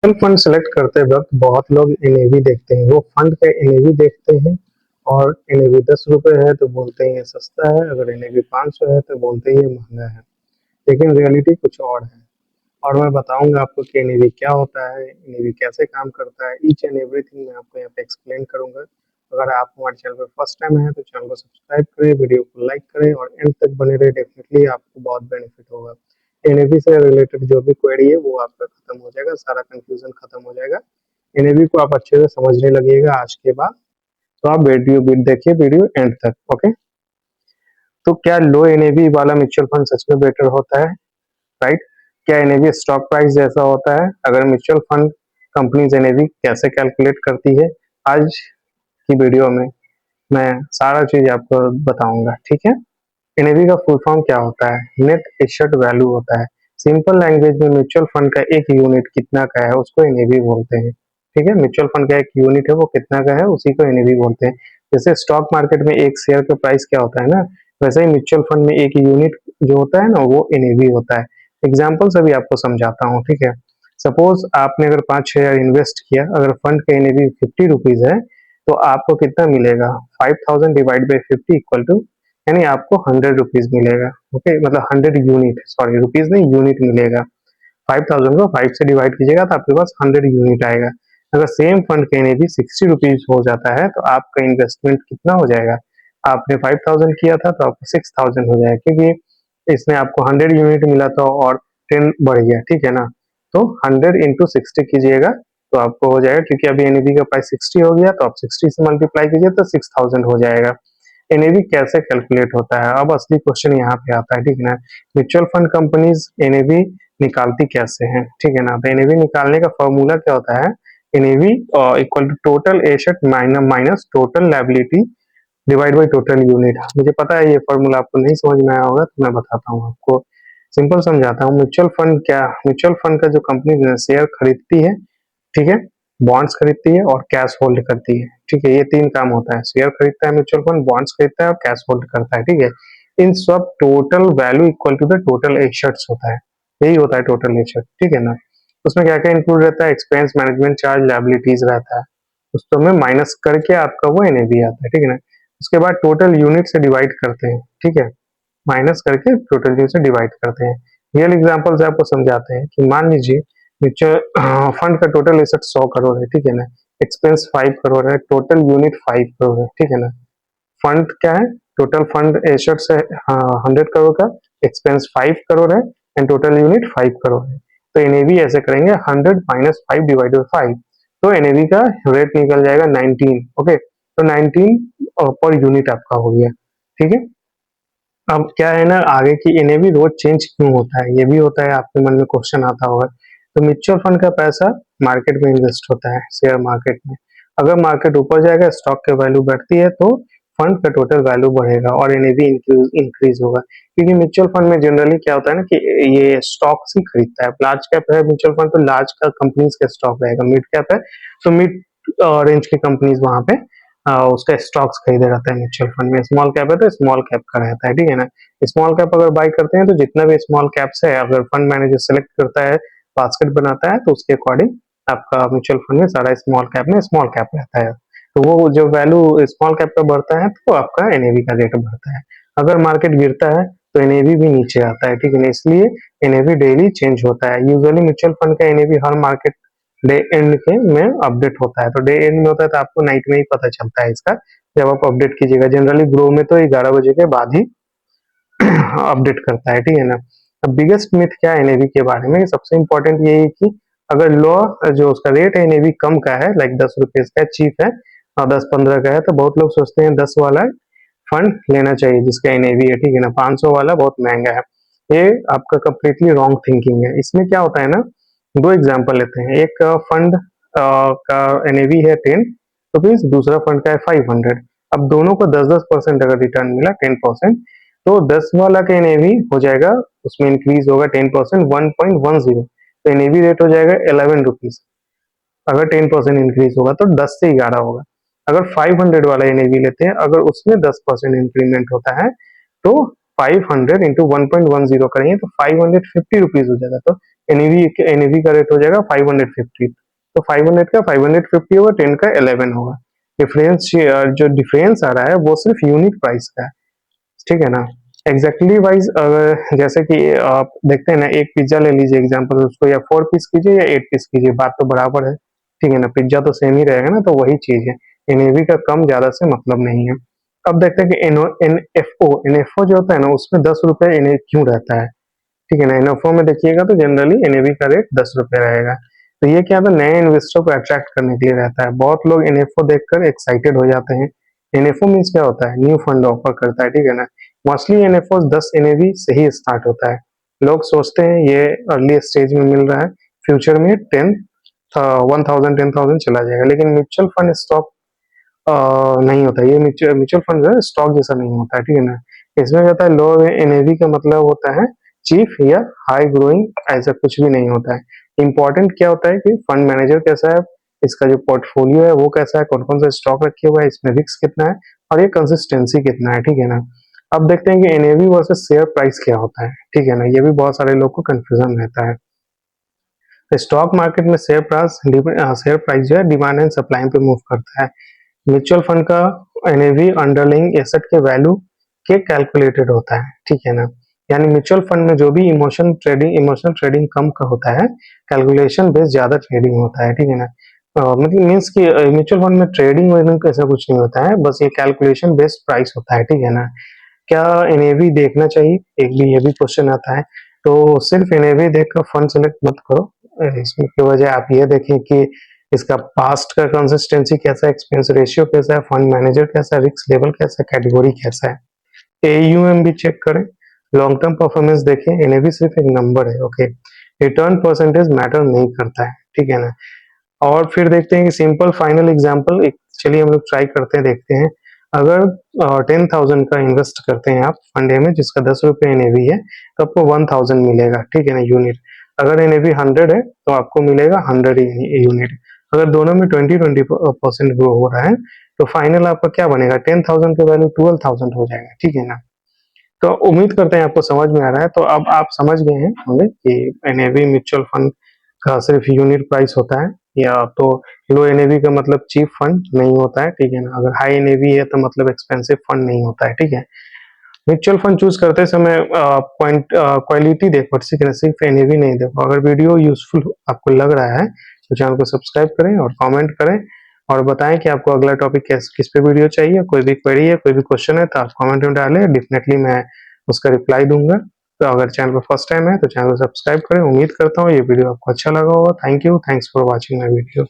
Mutual fund select करते वक्त बहुत लोग एनएवी देखते हैं, वो फंड का एनएवी देखते हैं और एनएवी 10 रुपए है तो बोलते हैं ये सस्ता है, अगर एनएवी 500 है तो बोलते हैं ये महंगा है। लेकिन रियलिटी कुछ और है और मैं बताऊंगा आपको कि एनएवी क्या होता है, एनएवी कैसे काम करता है। ईच एंड एवरीथिंग मैं आपको यहाँ पे एक्सप्लेन करूंगा। अगर आप हमारे चैनल पर फर्स्ट टाइम है तो चैनल को सब्सक्राइब करें, वीडियो को लाइक करें और एंड तक बने रहे। डेफिनेटली आपको बहुत बेनिफिट होगा। एनएवी से रिलेटेड जो भी क्वेरी है वो आपका खत्म हो जाएगा, सारा कंफ्यूजन खत्म हो जाएगा। एनएवी को आप अच्छे से समझने लगिएगा आज के बाद। तो आप वीडियो देखिए, वीडियो एंड तक। ओके, तो क्या लो एनएवी वाला म्यूचुअल फंड सच में बेटर होता है? राइट? क्या एनएवी स्टॉक प्राइस जैसा होता है? अगर म्यूचुअल फंड कंपनीज एनएवी कैसे कैलकुलेट करती है, आज की वीडियो में मैं सारा चीज आपको बताऊंगा। ठीक है? एनएवी का फुल फॉर्म क्या होता है? नेट एसेट वैल्यू होता है। सिंपल लैंग्वेज में म्यूचुअल फंड का एक यूनिट कितना का है उसको एनएवी बोलते हैं। ठीक है? म्यूचुअल फंड का एक यूनिट है वो कितना का है उसी को एनएवी बोलते हैं। जैसे स्टॉक मार्केट में एक शेयर का प्राइस क्या होता है ना, वैसे ही म्यूचुअल फंड में एक यूनिट जो होता है ना वो एनएवी होता है। एग्जाम्पल से भी आपको समझाता हूँ। ठीक है? सपोज आपने अगर 5 शेयर इन्वेस्ट किया, अगर फंड का एनएवी 50 रुपीज है तो आपको कितना मिलेगा? 5000 डिवाइड बाई 50 इक्वल टू, यानी आपको 100 रुपीज मिलेगा। ओके, मतलब 100 यूनिट, सॉरी रुपीज नहीं यूनिट मिलेगा। 5000 को 5 से डिवाइड कीजिएगा तो आपके पास 100 यूनिट आएगा। अगर सेम फंड कहने भी 60 रुपीज हो जाता है तो आपका इन्वेस्टमेंट कितना हो जाएगा? आपने 5000 किया था तो आपको 6000 हो जाएगा, क्योंकि इसमें आपको 100 यूनिट मिला था और 10 बढ़ गया। ठीक है ना? तो 100 इंटू 60 कीजिएगा तो आपको हो जाएगा, क्योंकि अभी एनएवी का प्राइस 60 हो गया तो आप 60 से मल्टीप्लाई कीजिए तो 6000 हो जाएगा। एनएवी कैसे कैलकुलेट होता है, अब असली क्वेश्चन यहाँ पे आता है। ठीक है ना? म्यूचुअल फंड कंपनीज एनएवी निकालती कैसे हैं? ठीक है ना? तो एनएवी निकालने का फॉर्मूला क्या होता है? NAV equal to total asset minus total liability divide by total unit. मुझे पता है ये फॉर्मूला आपको नहीं समझ में आया होगा तो मैं बताता हूँ आपको, सिंपल समझाता हूँ। म्यूचुअल फंड क्या, म्यूचुअल फंड का जो कंपनी शेयर खरीदती है, ठीक है, बॉन्ड्स खरीदती है और कैश होल्ड करती है। ठीक है, ये तीन काम होता है। शेयर खरीदता है म्यूचुअल फंड, बॉन्ड्स खरीदता है और कैश होल्ड करता है। ठीक है, इन सब total value equal to the total assets होता है। यही होता है टोटल एसेट। ठीक है ना? उसमें क्या क्या इंक्लूड रहता है? एक्सपेंस, मैनेजमेंट चार्ज, लायबिलिटीज रहता है। उसको में माइनस करके आपका वो एनएवी आता है। ठीक है ना? उसके बाद टोटल यूनिट से डिवाइड करते हैं। ठीक है, माइनस करके टोटल यूनिट से डिवाइड करते हैं। रियल एग्जांपल से आपको समझाते हैं कि मान लीजिए म्यूचुअल फंड का टोटल एसेट 100 करोड़ है। ठीक है ना? एक्सपेंस 5 करोड़ है, टोटल यूनिट 5 करोड़ है। ठीक है ना? फंड क्या है? टोटल फंड एसेट्स है 100 करोड़ का, एक्सपेंस 5 करोड़ है एंड टोटल यूनिट 5 करोड़ है। तो एनएवी ऐसे करेंगे 100 माइनस 5 डिवाइड बाई 5, तो एनएवी का रेट निकल जाएगा 19। ओके, तो 19 पर यूनिट आपका हो गया। ठीक है, अब क्या है ना, आगे की एनएवी रोज चेंज क्यों होता है, ये भी होता है, आपके मन में क्वेश्चन आता होगा। तो म्यूचुअल फंड का पैसा मार्केट में इन्वेस्ट होता है, शेयर मार्केट में। अगर मार्केट ऊपर जाएगा, स्टॉक की वैल्यू बढ़ती है तो फंड का टोटल वैल्यू बढ़ेगा और एनएवी इंक्रीज होगा। क्योंकि म्यूचुअल फंड में जनरली क्या होता है ना कि ये स्टॉक्स ही खरीदता है। लार्ज कैप है म्यूचुअल फंड तो लार्ज का कंपनीज का स्टॉक रहेगा, मिड कैप है तो मिड रेंज की कंपनीज वहां पे उसका स्टॉक्स खरीदे रहता है म्यूचुअल फंड में। स्मॉल कैप है तो स्मॉल कैप का रहता है। ठीक है ना? स्मॉल कैप अगर बाई करते हैं तो जितना भी स्मॉल कैप्स है, अगर फंड मैनेजर सेलेक्ट करता है, बास्केट बनाता है, तो उसके अकॉर्डिंग आपका म्यूचुअल फंड में सारा स्मॉल कैप में स्मॉल कैप रहता है। तो वो जो वैल्यू स्मॉल कैप का बढ़ता है तो आपका एनएवी का रेट बढ़ता है। अगर मार्केट गिरता है तो एनएवी भी नीचे आता है। ठीक है ना? इसलिए एनएवी डेली चेंज होता है। यूजुअली म्यूचुअल फंड का NAV her market day and के में अपडेट होता है। तो डे एंड में होता है तो आपको नाइट में ही पता चलता है इसका, जब आप अपडेट कीजिएगा। जनरली ग्रो में तो 11 बजे के बाद ही अपडेट करता है। ठीक है ना? अब बिगेस्ट मिथ क्या है एनएवी के बारे में, सबसे इंपॉर्टेंट यही है कि अगर लो जो उसका रेट है एनएवी कम का है, लाइक 10 रुपीज का चीप है और 10-15 का है, तो बहुत लोग सोचते हैं 10 वाला फंड लेना चाहिए जिसका एनएवी है। ठीक है ना? 500 वाला बहुत महंगा है। ये आपका कंप्लीटली रॉन्ग थिंकिंग है। इसमें क्या होता है ना, दो एग्जांपल लेते हैं। एक फंड का एनएवी है 10 रुपीज, दूसरा फंड का है 500। अब दोनों को 10-10% अगर रिटर्न मिला 10%, तो 10 वाला का एनएवी हो जाएगा, उसमें इंक्रीज होगा 10% 1.10, तो एनएवी रेट हो जाएगा 11 रुपीज। अगर 10% इंक्रीज होगा तो 10 से 11 होगा। अगर 500 वाला एनएवी लेते हैं, अगर उसमें 10% इंक्रीमेंट होता है तो 500 इंटू 1.10 करेंगे तो 550 रुपीज हो जाएगा। तो एनएवी का रेट हो जाएगा 550। तो 500 का 550 होगा, 10 का 11 होगा। डिफरेंस जो डिफरेंस आ रहा है वो सिर्फ यूनिट प्राइस का है, ठीक है ना। एग्जैक्टली वाइज अगर जैसे कि आप देखते हैं ना, एक पिज्जा ले लीजिए एग्जांपल, उसको या 4 पीस कीजिए या 8 पीस कीजिए, बात तो बराबर है, ठीक है ना। पिज्जा तो सेम ही रहेगा ना, तो वही चीज है। एनएवी का कम ज्यादा से मतलब नहीं है। अब देखते हैं कि एनएफओ जो होता है ना, उसमें 10 रुपए एनए क्यों रहता है, ठीक है ना। एनएफओ में देखिएगा तो जनरली एनएवी का रेट 10 रुपए रहेगा। तो ये क्या था, नए इन्वेस्टर को अट्रैक्ट करने के लिए रहता है। बहुत लोग एनएफओ देखकर एक्साइटेड हो जाते हैं। एनएफओ मीन्स क्या होता है, न्यू फंड ऑफर करता है, ठीक है ना। मोस्टली एनएफओ 10 एनएवी से ही स्टार्ट होता है। लोग सोचते हैं ये अर्ली स्टेज में मिल रहा है, फ्यूचर में 1000 चला जाएगा, लेकिन म्यूचुअल फंड स्टॉक नहीं होता। ये म्यूचुअल फंड जो है स्टॉक जैसा नहीं होता है, ठीक है ना। इसमें क्या होता है, लो एनएवी का मतलब होता है चीफ या हाई ग्रोइंग, ऐसा कुछ भी नहीं होता है। इंपॉर्टेंट क्या होता है कि फंड मैनेजर कैसा है, इसका जो पोर्टफोलियो है वो कैसा है, कौन कौन सा स्टॉक रखे हुआ है, इसमें रिस्क कितना है, और ये कंसिस्टेंसी कितना है, ठीक है ना। अब देखते हैं कि एनएवी वर्सेस शेयर प्राइस क्या होता है, ठीक है ना। ये भी बहुत सारे लोग को कंफ्यूजन रहता है। तो स्टॉक मार्केट में शेयर प्राइस जो है डिमांड एंड सप्लाई पे मूव करता है। म्यूचुअल फंड का एनएवी अंडरलाइंग एसेट के वैल्यू के कैलकुलेटेड होता है, ठीक है ना। यानी म्यूचुअल फंड में जो भी इमोशनल ट्रेडिंग कम का होता है, कैलकुलेशन बेस्ड ज्यादा ट्रेडिंग होता है, ठीक है ना। मतलब मीन्स कि म्यूचुअल फंड में ट्रेडिंग वेडिंग ऐसा कुछ नहीं होता है, बस ये कैलकुलेशन बेस्ड प्राइस होता है, ठीक है ना। क्या एनएवी देखना चाहिए, एक भी ये भी क्वेश्चन आता है। तो सिर्फ एनएवी देखकर फंड सेलेक्ट मत करो। इसमें की वजह आप ये देखें कि इसका पास्ट का कंसिस्टेंसी कैसा है, एक्सपेंस रेशियो कैसा है, फंड मैनेजर कैसा है, रिस्क लेवल कैसा है, कैटेगरी कैसा है। एयूएम भी चेक करें, लॉन्ग टर्म परफॉर्मेंस देखें। एनएवी सिर्फ एक नंबर है, ओके। रिटर्न परसेंटेज मैटर नहीं करता है, ठीक है ना। और फिर देखते हैं कि सिंपल फाइनल एग्जांपल एक, चलिए हम लोग ट्राई करते हैं, देखते हैं। अगर 10,000 का इन्वेस्ट करते हैं आप फंडे में, जिसका 10 रुपए एनएवी है, तो आपको 1000 मिलेगा, ठीक है ना, यूनिट। अगर एनएवी 100 है तो आपको मिलेगा 100 यूनिट। अगर दोनों में 20% ग्रो हो रहा है, तो फाइनल आपका क्या बनेगा, 10,000 का वैल्यू 12,000 हो जाएगा, ठीक है ना। तो उम्मीद करते हैं आपको समझ में आ रहा है। तो अब आप समझ गए हैं होंगे कि एनएवी म्यूचुअल फंड का सिर्फ यूनिट प्राइस होता है, या तो लो एनएवी का मतलब चीप फंड नहीं होता है, ठीक है ना। अगर हाई एनएवी है तो मतलब एक्सपेंसिव फंड नहीं होता है, ठीक है। म्यूचुअल फंड चूज करते समय पॉइंट क्वालिटी देखो, ठीक है, सिर्फ एनएवी नहीं देखो। अगर वीडियो यूजफुल आपको लग रहा है तो चैनल को सब्सक्राइब करें और कमेंट करें, और बताएं कि आपको अगला टॉपिक किस पे वीडियो चाहिए। कोई भी क्वेरी है, कोई भी क्वेश्चन है, तो आप कमेंट में डालें, डेफिनेटली मैं उसका रिप्लाई दूंगा। तो अगर चैनल पर फर्स्ट टाइम है तो चैनल को सब्सक्राइब करें। उम्मीद करता हूँ ये वीडियो आपको अच्छा लगा होगा। Thank you, thanks for watching my video.